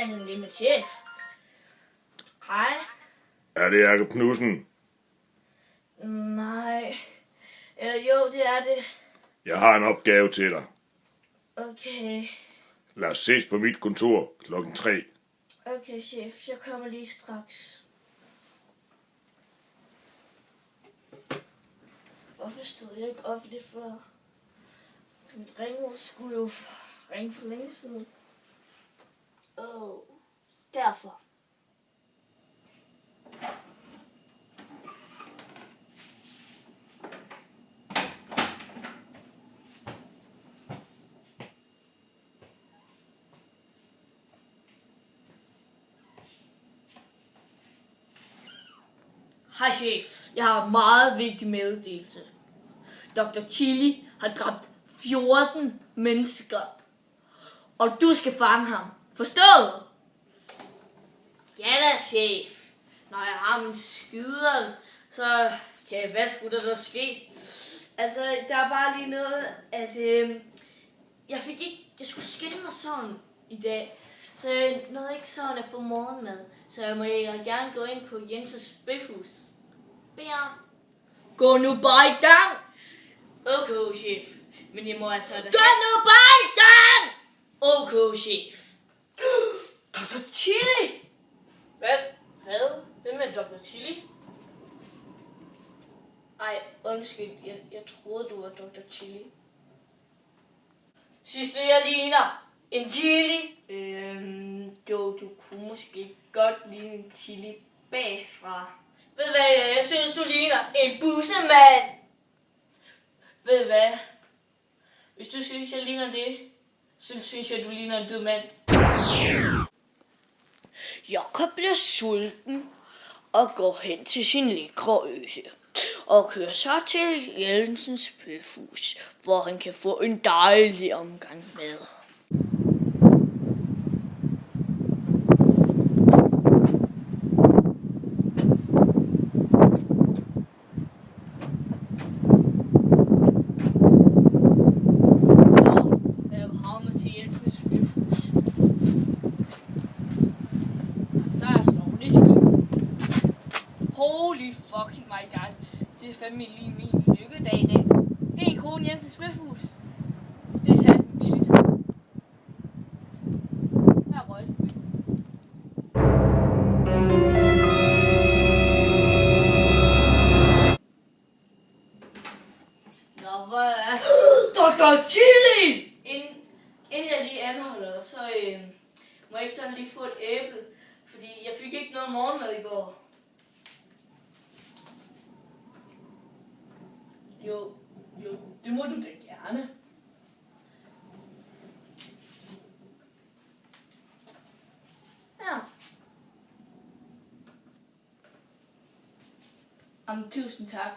tale lige med chef. Hej. Er det Jakob Knudsen? Nej. Jo, det er det. Jeg har en opgave til dig. Okay. Lad os ses på mit kontor 3:00. Okay, chef. Jeg kommer lige straks. Hvorfor stod jeg ikke op i det før? Mit ringe skulle jo ringe for længe siden. Derfor. Hej chef, jeg har en meget vigtig meddelelse. Dr. Chili har dræbt 14 mennesker, og du skal fange ham. Forstået? Ja da, chef. Når jeg har min skyder, så hvad skulle der ske? Altså, der er bare lige noget, at jeg skulle skynde mig sådan i dag, så jeg nåede ikke sådan at få morgenmad. Så jeg må gerne gå ind på Jens' Bøfhus. Gå nu bare i gang! Okay, chef. Men jeg må altså... Gå nu bare i gang! Okay, chef. Dr. Chili! Hvad? Hvem er Dr. Chili? Ej, undskyld. Jeg troede, du var Dr. Chili. Synes du, jeg ligner en chili? Jo, du kunne måske godt ligne en chili bagfra. Ved du hvad, jeg synes, du ligner en bussemand. Ved du hvad? Hvis du synes, jeg ligner det, så synes jeg, du ligner en død mand. Jakob bliver sulten og går hen til sin lækre øse og kører så til Jensens Bøfhus, hvor han kan få en dejlig omgang mad. Holy fucking my god. Det er fandme lige min lykkedag i dag. 1 krone Jensens Bøfhus. Det er sandt billigt. Her røg det. Nå, hvor er... Dr. Chili! Inden jeg lige anholder dig, så må jeg ikke sådan lige få et æble. Fordi jeg fik ikke noget morgenmad i går. Jo, det må du da gerne. Ja. Tusind tak.